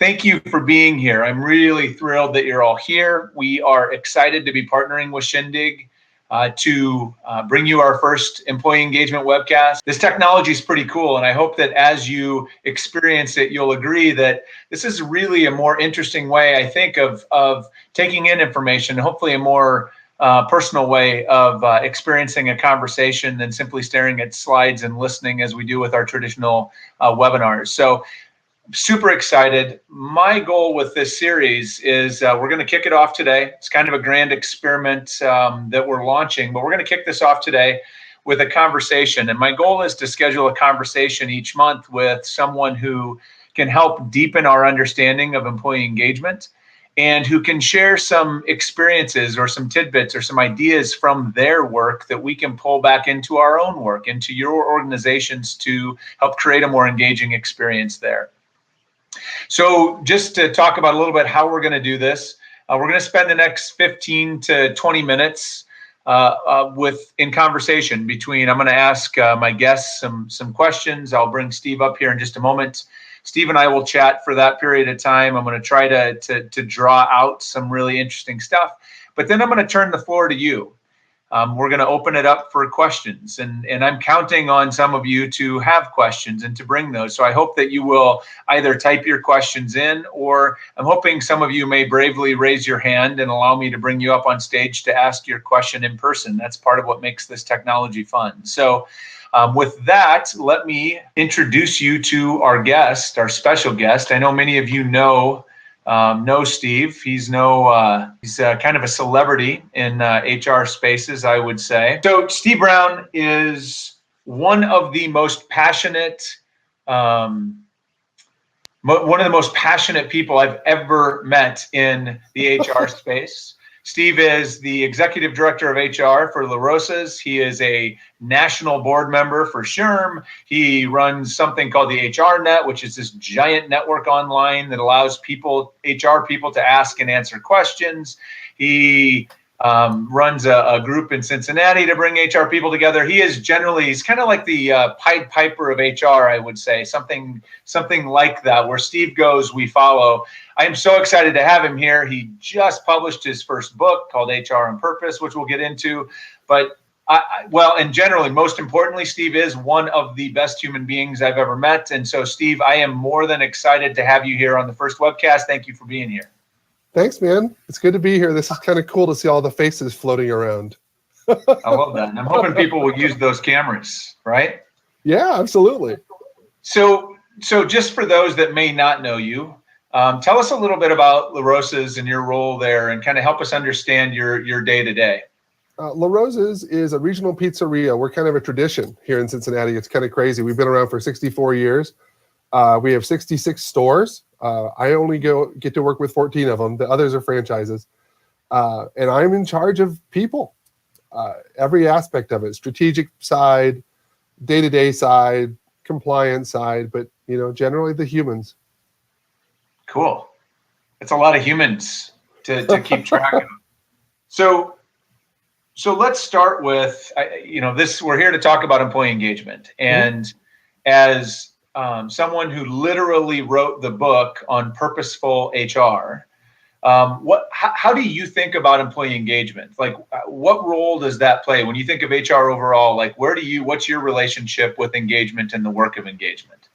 thank you for being here. I'm really thrilled that you're all here. We are excited to be partnering with Shindig to bring you our first employee engagement webcast. This technology is pretty cool, and I hope that as you experience it, you'll agree that this is really a more interesting way, I think, of taking in information, hopefully a more personal way of experiencing a conversation than simply staring at slides and listening as we do with our traditional webinars. So super excited. My goal with this series is we're going to kick it off today. It's kind of a grand experiment that we're launching, but we're going to kick this off today with a conversation. And my goal is to schedule a conversation each month with someone who can help deepen our understanding of employee engagement and who can share some experiences or some tidbits or some ideas from their work that we can pull back into our own work, into your organizations to help create a more engaging experience there. So just to talk about a little bit how we're going to do this, we're going to spend the next 15 to 20 minutes in conversation between, I'm going to ask my guests some questions. I'll bring Steve up here in just a moment. Steve and I will chat for that period of time. I'm going to try to draw out some really interesting stuff, but then I'm going to turn the floor to you. We're going to open it up for questions, and I'm counting on some of you to have questions and to bring those. So I hope that you will either type your questions in, or I'm hoping some of you may bravely raise your hand and allow me to bring you up on stage to ask your question in person. That's part of what makes this technology fun. So with that, let me introduce you to our guest, our special guest. I know many of you know Steve. He's kind of a celebrity in HR spaces, I would say. So Steve Brown is one of the most passionate, people I've ever met in the HR space. Steve is the executive director of HR for La Rosa's. He is a national board member for SHRM. He runs something called the HR Net, which is this giant network online that allows HR people to ask and answer questions. He runs a group in Cincinnati to bring HR people together. He's kind of like the Pied Piper of HR, I would say, something like that. Where Steve goes, we follow. I am so excited to have him here. He just published his first book called HR on Purpose, which we'll get into. But and generally, most importantly, Steve is one of the best human beings I've ever met. And so, Steve, I am more than excited to have you here on the first webcast. Thank you for being here. Thanks, man. It's good to be here. This is kind of cool to see all the faces floating around. I love that. And I'm hoping people will use those cameras, right? Yeah, absolutely. So just for those that may not know you, tell us a little bit about La Rosa's and your role there, and kind of help us understand your day-to-day. La Rosa's is a regional pizzeria. We're kind of a tradition here in Cincinnati. It's kind of crazy. We've been around for 64 years. We have 66 stores. I only get to work with 14 of them. The others are franchises. And I'm in charge of people, every aspect of it, strategic side, day-to-day side, compliance side, but generally the humans. Cool. It's a lot of humans to keep track of. So let's start with, we're here to talk about employee engagement. And as someone who literally wrote the book on purposeful HR, how do you think about employee engagement? Like, what role does that play when you think of HR overall? Like, what's your relationship with engagement and the work of engagement?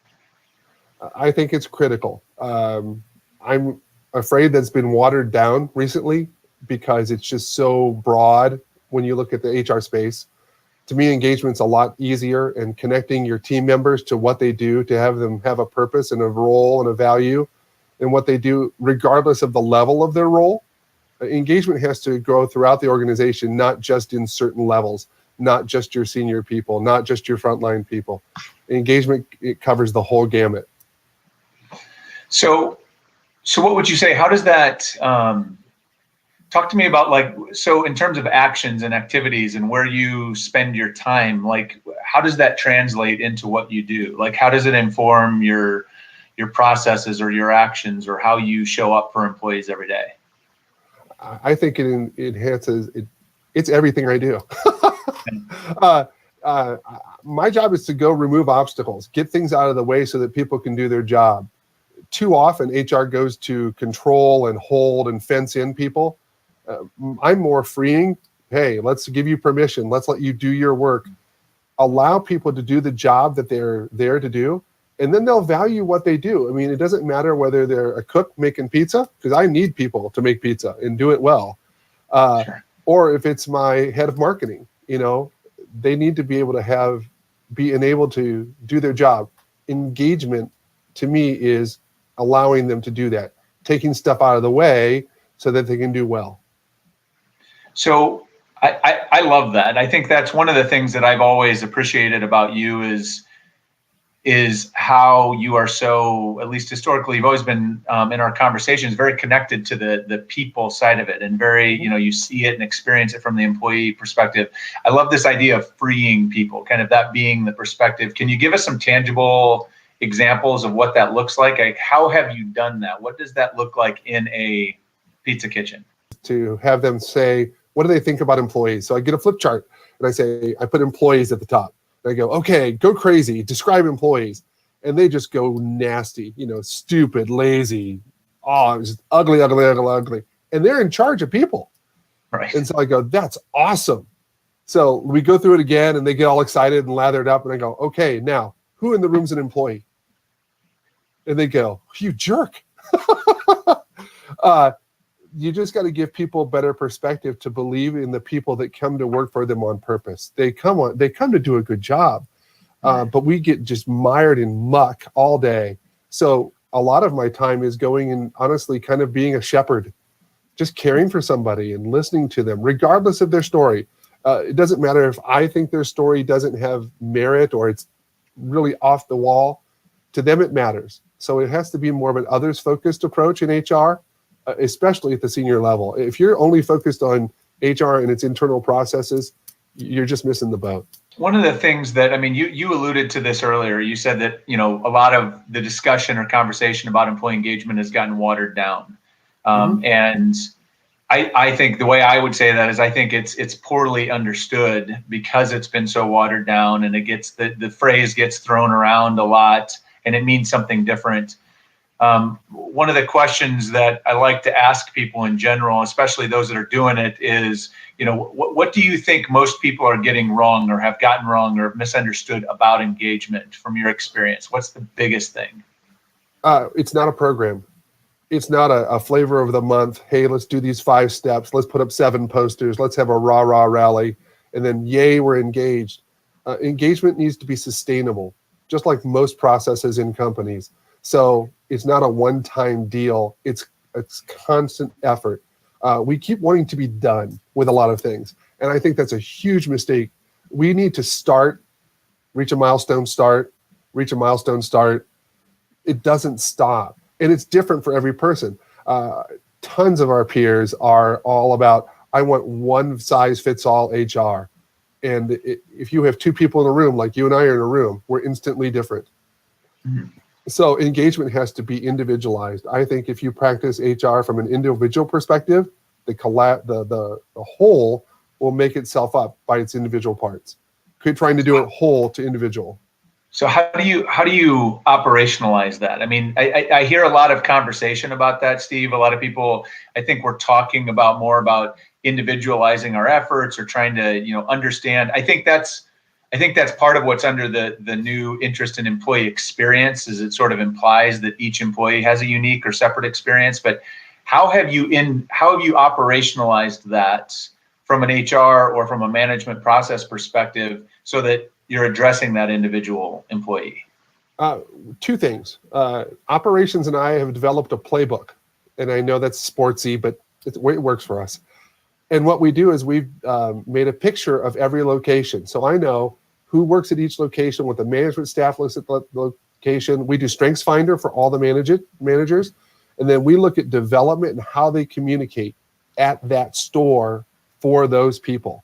I think it's critical. I'm afraid that's been watered down recently because it's just so broad when you look at the HR space. To me, engagement's a lot easier, and connecting your team members to what they do, to have them have a purpose and a role and a value in what they do, regardless of the level of their role. Engagement has to grow throughout the organization, not just in certain levels, not just your senior people, not just your frontline people. Engagement, it covers the whole gamut. So what would you say? How does that, talk to me about so in terms of actions and activities and where you spend your time, how does that translate into what you do? How does it inform your processes or your actions or how you show up for employees every day? I think it enhances it. It's everything I do. My job is to go remove obstacles, get things out of the way so that people can do their job. too often HR goes to control and hold and fence in people. I'm more freeing. Hey, let's give you permission. Let's let you do your work. Allow people to do the job that they're there to do, and then they'll value what they do. I mean, it doesn't matter whether they're a cook making pizza, because I need people to make pizza and do it well. Sure. Or if it's my head of marketing, they need to be able to be enabled to do their job. Engagement, to me, is allowing them to do that, taking stuff out of the way so that they can do well. So I love that. I think that's one of the things that I've always appreciated about you is how you are so, at least historically, you've always been in our conversations very connected to the people side of it, and very, you see it and experience it from the employee perspective. I love this idea of freeing people, kind of that being the perspective. Can you give us some tangible examples of what that looks like? Like, how have you done that? What does that look like in a pizza kitchen? To have them say, what do they think about employees? So I get a flip chart and I put employees at the top. And I go, okay, go crazy, describe employees. And they just go nasty, stupid, lazy, just ugly. And they're in charge of people. Right. And so I go, that's awesome. So we go through it again and they get all excited and lathered up. And I go, okay, now who in the room's an employee? And they go, you jerk. You just got to give people better perspective to believe in the people that come to work for them on purpose. They come to do a good job, but we get just mired in muck all day. So a lot of my time is going and honestly kind of being a shepherd, just caring for somebody and listening to them, regardless of their story. It doesn't matter if I think their story doesn't have merit or it's really off the wall. To them, it matters. So it has to be more of an others-focused approach in HR. Especially at the senior level. If you're only focused on HR and its internal processes, you're just missing the boat. One of the things that, you alluded to this earlier. You said that, a lot of the discussion or conversation about employee engagement has gotten watered down. And I think the way I would say that is I think it's poorly understood because it's been so watered down, and it gets the phrase gets thrown around a lot and it means something different. One of the questions that I like to ask people in general, especially those that are doing it, is, what do you think most people are getting wrong or have gotten wrong or misunderstood about engagement from your experience? What's the biggest thing? It's not a program. It's not a flavor of the month. Hey, let's do these 5 steps. Let's put up 7 posters. Let's have a rah-rah rally. And then, yay, we're engaged. Engagement needs to be sustainable, just like most processes in companies. So it's not a one-time deal. It's constant effort. We keep wanting to be done with a lot of things. And I think that's a huge mistake. We need to reach a milestone, start. It doesn't stop. And it's different for every person. Tons of our peers are all about, I want one-size-fits-all HR. And if you have 2 people in a room, like you and I are in a room, we're instantly different. Mm-hmm. So engagement has to be individualized. I think if you practice HR from an individual perspective, the whole will make itself up by its individual parts. Quit trying to do it whole to individual. So how do you operationalize that? I hear a lot of conversation about that, Steve. A lot of people, I think we're talking more about individualizing our efforts or trying to, understand. I think that's part of what's under the new interest in employee experience, is it sort of implies that each employee has a unique or separate experience. But how have you operationalized that from an HR or from a management process perspective so that you're addressing that individual employee? 2 things. Operations and I have developed a playbook, and I know that's sportsy, but it works for us. And what we do is we've made a picture of every location. So I know who works at each location, what the management staff looks at the location. We do Strengths Finder for all the managers. And then we look at development and how they communicate at that store for those people.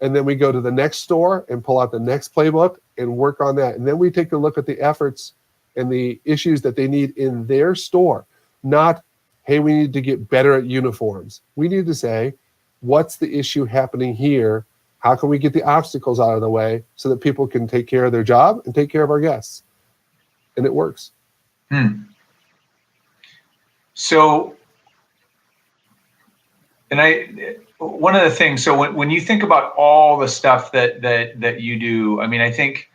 And then we go to the next store and pull out the next playbook and work on that. And then we take a look at the efforts and the issues that they need in their store. Not, hey, we need to get better at uniforms. We need to say, what's the issue happening here? How can we get the obstacles out of the way so that people can take care of their job and take care of our guests? And it works. So, one of the things, so when you think about all the stuff that you do, I mean, I think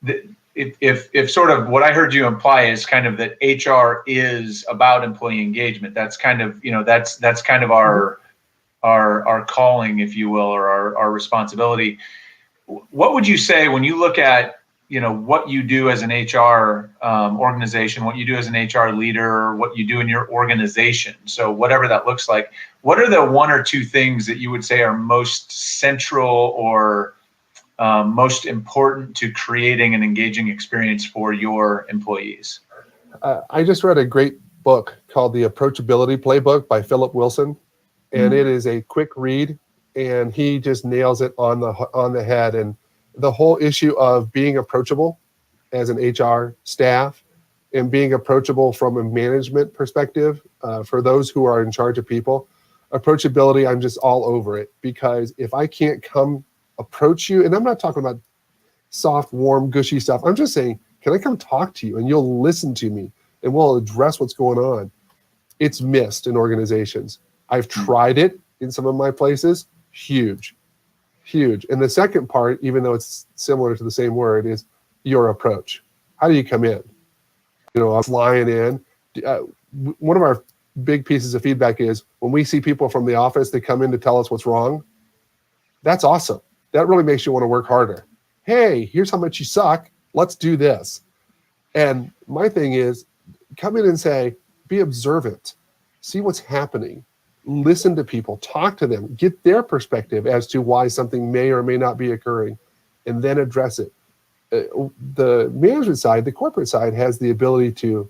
that if sort of what I heard you imply is kind of that HR is about employee engagement, that's kind of, that's kind of our calling, if you will, or our responsibility. What would you say when you look at, what you do as an HR organization, what you do as an HR leader, what you do in your organization? So whatever that looks like, what are the one or two things that you would say are most central or most important to creating an engaging experience for your employees? I just read a great book called The Approachability Playbook by Philip Wilson, and it is a quick read, and he just nails it on the head. And the whole issue of being approachable as an HR staff and being approachable from a management perspective for those who are in charge of people. Approachability, I'm just all over it, because if I can't come approach you, and I'm not talking about soft, warm, gushy stuff. I'm just saying, can I come talk to you and you'll listen to me and we'll address what's going on? It's missed in organizations. I've tried it in some of my places. Huge. And the second part, even though it's similar to the same word, is your approach. How do you come in? I'm flying in. One of our big pieces of feedback is when we see people from the office that come in to tell us what's wrong. That's awesome. That really makes you want to work harder. Hey, here's how much you suck. Let's do this. And my thing is, come in and say, be observant, see what's happening, listen to people, talk to them, get their perspective as to why something may or may not be occurring, and then address it. The management side, the corporate side, has the ability to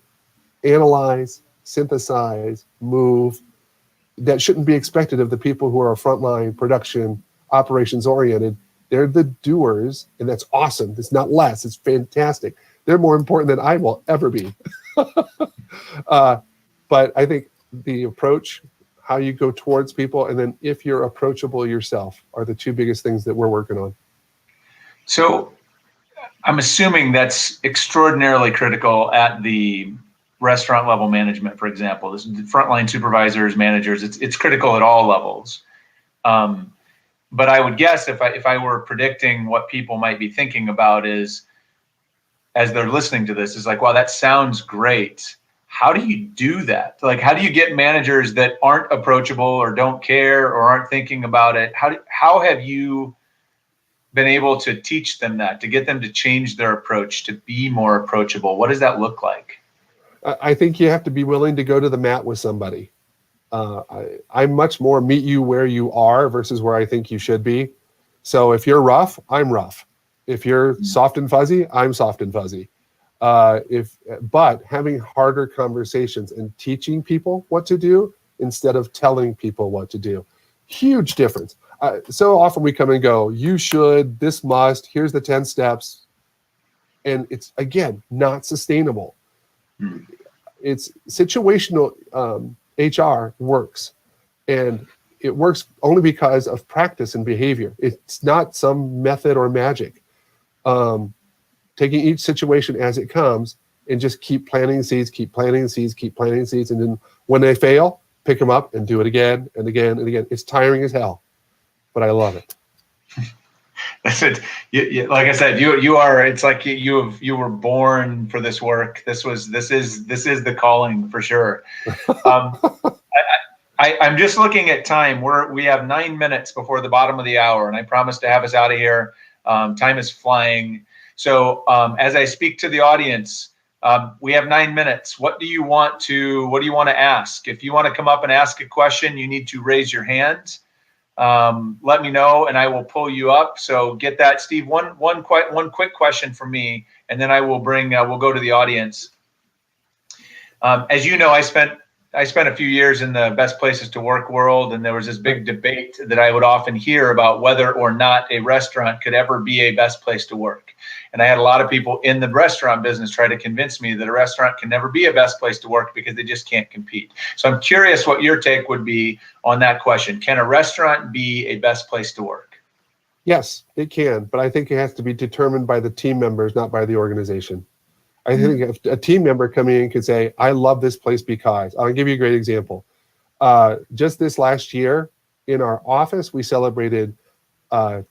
analyze, synthesize, move. That shouldn't be expected of the people who are frontline, production, operations oriented. They're the doers, and that's awesome. It's not less. It's fantastic. They're more important than I will ever be. But I think the approach, how you go towards people, and then if you're approachable yourself are the two biggest things that we're working on. So I'm assuming that's extraordinarily critical at the restaurant level management, for example. This frontline supervisors, managers, it's critical at all levels. But I would guess if I were predicting what people might be thinking about is, as they're listening to this, is like, wow, that sounds great. How do you do that? Like, how do you get managers that aren't approachable or don't care or aren't thinking about it? How have you been able to teach them that, to get them to change their approach, to be more approachable? What does that look like? I think you have to be willing to go to the mat with somebody. I much more meet you where you are versus where I think you should be. So if you're rough, I'm rough. If you're soft and fuzzy, I'm soft and fuzzy. But having harder conversations and teaching people what to do instead of telling people what to do, huge difference. So often we come and go, you should, this must, here's the 10 steps. And it's, again, not sustainable. It's situational. HR works, and it works only because of practice and behavior. It's not some method or magic. Taking each situation as it comes and just keep planting seeds, and then when they fail, pick them up and do it again and again and again. It's tiring as hell, but I love it. That's it. Like I said, you are. It's like you were born for this work. This is the calling for sure. I'm just looking at time. We have 9 minutes before the bottom of the hour, and I promised to have us out of here. Time is flying. So as I speak to the audience, we have 9 minutes. What do you want to ask? If you want to come up and ask a question, you need to raise your hand. Let me know, and I will pull you up. So get that, Steve. One quick question for me, and then I will we'll go to the audience. As you know, I spent a few years in the best places to work world, and there was this big debate that I would often hear about whether or not a restaurant could ever be a best place to work. And I had a lot of people in the restaurant business try to convince me that a restaurant can never be a best place to work because they just can't compete. So I'm curious what your take would be on that question. Can a restaurant be a best place to work? Yes, it can, but I think it has to be determined by the team members, not by the organization. I think if a team member coming in could say, I love this place because, I'll give you a great example. Just this last year in our office, we celebrated 2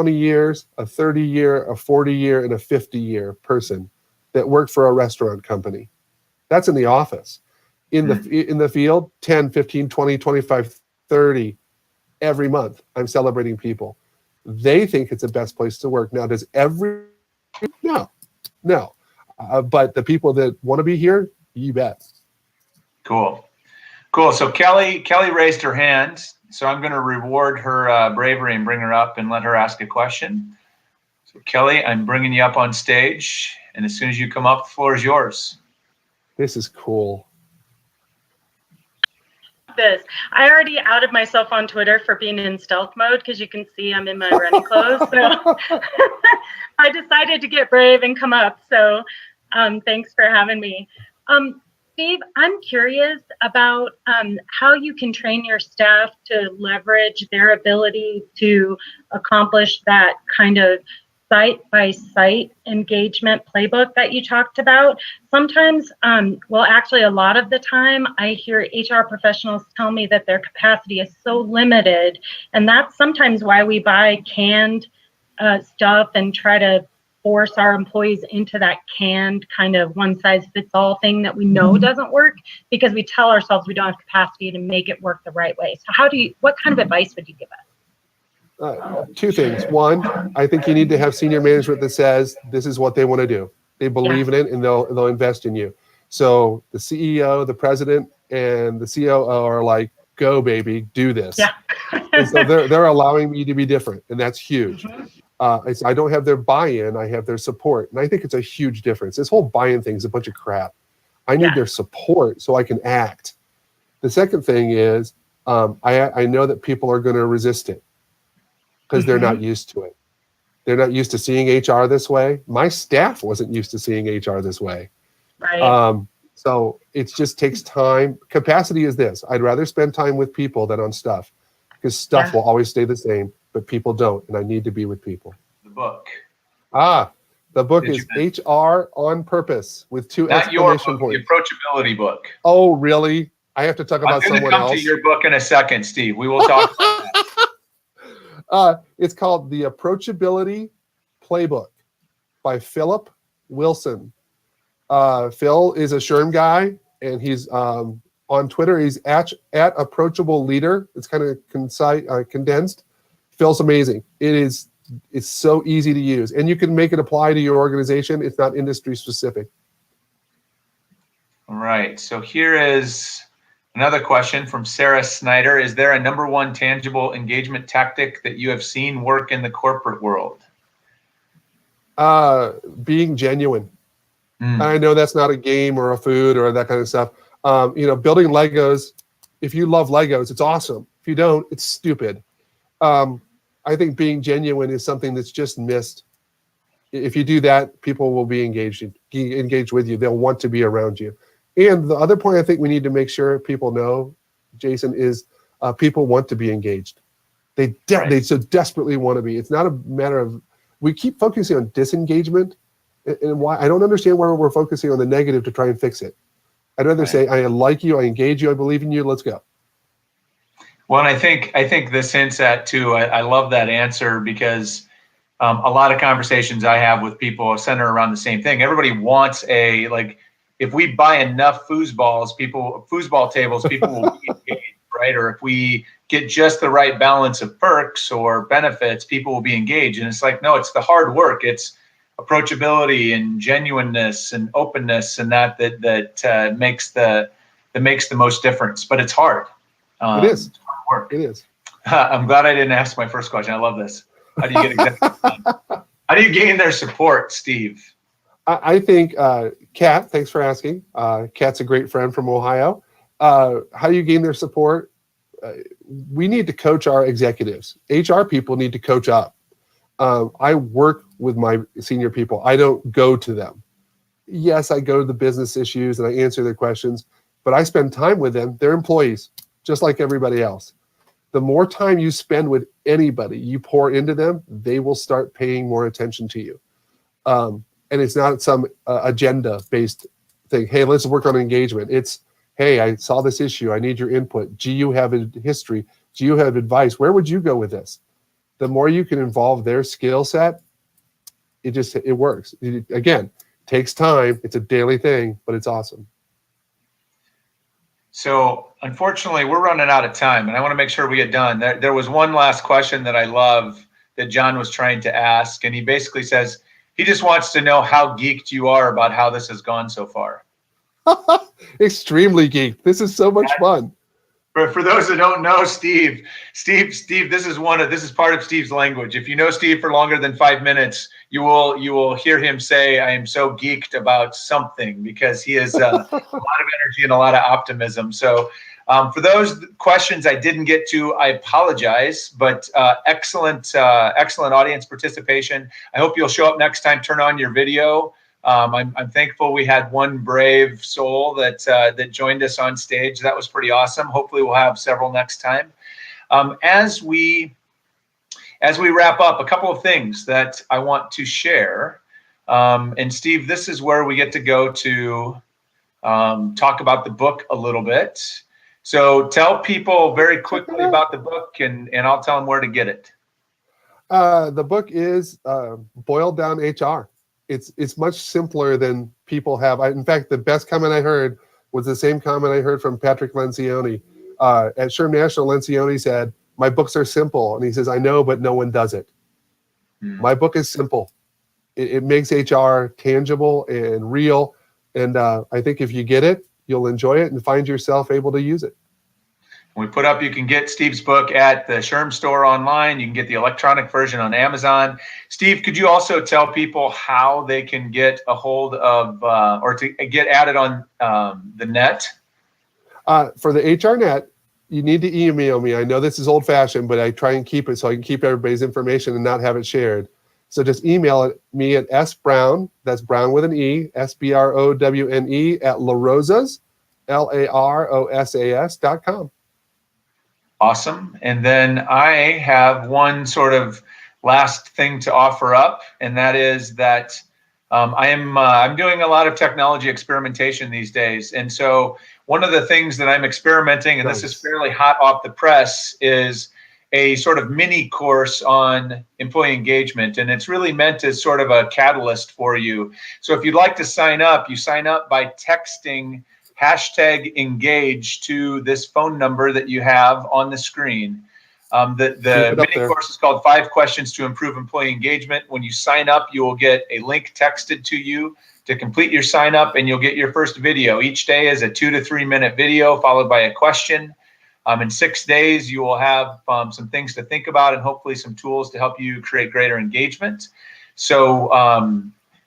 years, a 30-year, a 40-year, and a 50-year person that worked for a restaurant company. That's in the office. In the field, 10, 15, 20, 25, 30 every month, I'm celebrating people. They think it's the best place to work. Now, does no. But the people that want to be here, you bet. Cool. So Kelly raised her hand. So I'm going to reward her bravery and bring her up and let her ask a question. So Kelly, I'm bringing you up on stage. And as soon as you come up, the floor is yours. This is cool. I already outed myself on Twitter for being in stealth mode because you can see I'm in my running clothes. So I decided to get brave and come up. So thanks for having me. Steve, I'm curious about how you can train your staff to leverage their ability to accomplish that kind of site-by-site engagement playbook that you talked about. Sometimes, actually a lot of the time, I hear HR professionals tell me that their capacity is so limited, and that's sometimes why we buy canned stuff and try to force our employees into that canned kind of one-size-fits-all thing that we know doesn't work, because we tell ourselves we don't have capacity to make it work the right way. So what kind of advice would you give us? Two things. One, I think you need to have senior management that says this is what they want to do. They believe in it, and they'll invest in you. So the CEO, the president, and the COO are like, "Go, baby, do this." Yeah. And so they're allowing me to be different, and that's huge. I don't have their buy-in; I have their support, and I think it's a huge difference. This whole buy-in thing is a bunch of crap. I need their support so I can act. The second thing is, I know that people are going to resist it, because they're not used to it. They're not used to seeing HR this way. My staff wasn't used to seeing HR this way. Right. So it just takes time. Capacity is this. I'd rather spend time with people than on stuff, because stuff will always stay the same, but people don't, and I need to be with people. The book. The book is HR on Purpose with 2 exclamation points. The Approachability book. Oh, really? I have to talk about someone else? I'm going to come to your book in a second, Steve. We will talk about that. It's called The Approachability Playbook by Philip Wilson. Phil is a SHRM guy, and he's on Twitter. He's at Approachable Leader. It's kind of condensed. Phil's amazing. It's so easy to use, and you can make it apply to your organization. It's not industry specific. All right. So here is another question from Sarah Snyder. Is there a number one tangible engagement tactic that you have seen work in the corporate world? Being genuine. I know that's not a game or a food or that kind of stuff. Building Legos, if you love Legos, it's awesome. If you don't, it's stupid. I think being genuine is something that's just missed. If you do that, people will be engaged with you. They'll want to be around you. And the other point I think we need to make sure people know, Jason, is people want to be engaged. They so desperately want to be. It's not a matter of, we keep focusing on disengagement, and why I don't understand why we're focusing on the negative to try and fix it. I'd rather say, I like you, I engage you, I believe in you, let's go. Well, and I think this hints at too, I love that answer, because a lot of conversations I have with people center around the same thing. Everybody wants if we buy enough foosball tables, people will be engaged, right? Or if we get just the right balance of perks or benefits, people will be engaged. And it's like, no, it's the hard work. It's approachability and genuineness and openness, and that makes the most difference. But it's hard. It is. It's hard work. It is. I'm glad I didn't ask my first question. I love this. How do you get executives done? How do you gain their support, Steve? I think, Kat, thanks for asking. Kat's a great friend from Ohio. How do you gain their support? We need to coach our executives. HR people need to coach up. I work with my senior people. I don't go to them. Yes, I go to the business issues and I answer their questions, but I spend time with them. They're employees, just like everybody else. The more time you spend with anybody, you pour into them, they will start paying more attention to you. And it's not some agenda-based thing. Hey, let's work on engagement. It's, hey, I saw this issue. I need your input. Do you have a history? Do you have advice? Where would you go with this? The more you can involve their skill set, it works. Again, takes time. It's a daily thing, but it's awesome. So unfortunately, we're running out of time, and I want to make sure we get done. There was one last question that I love that John was trying to ask, and he basically says he just wants to know how geeked you are about how this has gone so far. Extremely geeked. This is so much fun. For those that don't know, Steve, this is part of Steve's language. If you know Steve for longer than 5 minutes, you will hear him say, "I am so geeked about something," because he has a lot of energy and a lot of optimism. So for those questions I didn't get to, I apologize, but excellent audience participation. I hope you'll show up next time. Turn on your video. I'm thankful we had one brave soul that joined us on stage. That was pretty awesome. Hopefully we'll have several next time. As we wrap up, a couple of things that I want to share. And Steve, this is where we get to go to talk about the book a little bit. So tell people very quickly about the book, and I'll tell them where to get it. The book is Boiled Down HR. It's much simpler than people have. In fact, the best comment I heard was the same comment I heard from Patrick Lencioni. At SHRM National, Lencioni said, "My books are simple." And he says, "I know, but no one does it." My book is simple. It makes HR tangible and real. And I think if you get it, you'll enjoy it and find yourself able to use it. You can get Steve's book at the SHRM store online. You can get the electronic version on Amazon. Steve, could you also tell people how they can get a hold of or to get added on the net? For the HR net, you need to email me. I know this is old-fashioned, but I try and keep it so I can keep everybody's information and not have it shared. So just email me at sbrown, that's Brown with an E, SBROWNE at LaRosas, LAROSAS.com. Awesome. And then I have one sort of last thing to offer up, and that is that I'm doing a lot of technology experimentation these days. And so one of the things that I'm experimenting, and this is fairly hot off the press, is a sort of mini course on employee engagement. And it's really meant as sort of a catalyst for you. So if you'd like to sign up, you sign up by texting #engage to this phone number that you have on the screen. The mini course is called 5 Questions to Improve Employee Engagement. When you sign up, you will get a link texted to you to complete your sign up, and you'll get your first video. Each day is a 2 to 3 minute video followed by a question. In 6 days, you will have some things to think about and hopefully some tools to help you create greater engagement. So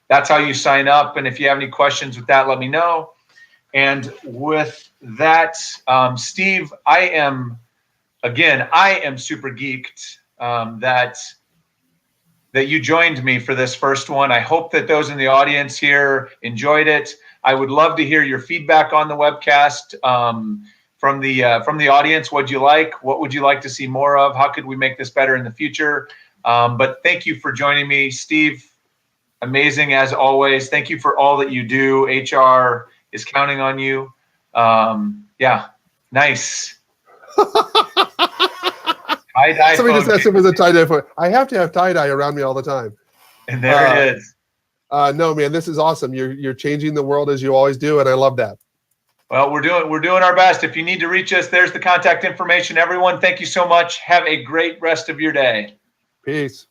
that's how you sign up. And if you have any questions with that, let me know. And with that, Steve, I am super geeked that you joined me for this first one. I hope that those in the audience here enjoyed it. I would love to hear your feedback on the webcast from the audience. What would you like to see more of? How could we make this better in the future? But thank you for joining me, Steve. Amazing as always. Thank you for all that you do. HR is counting on you. Yeah, nice. Tie-dye. Somebody just asked if it was a tie-dye phone. I have to have tie-dye around me all the time. And there it is. No, man, this is awesome. You're changing the world as you always do, and I love that. Well, we're doing our best. If you need to reach us, there's the contact information. Everyone, thank you so much. Have a great rest of your day. Peace.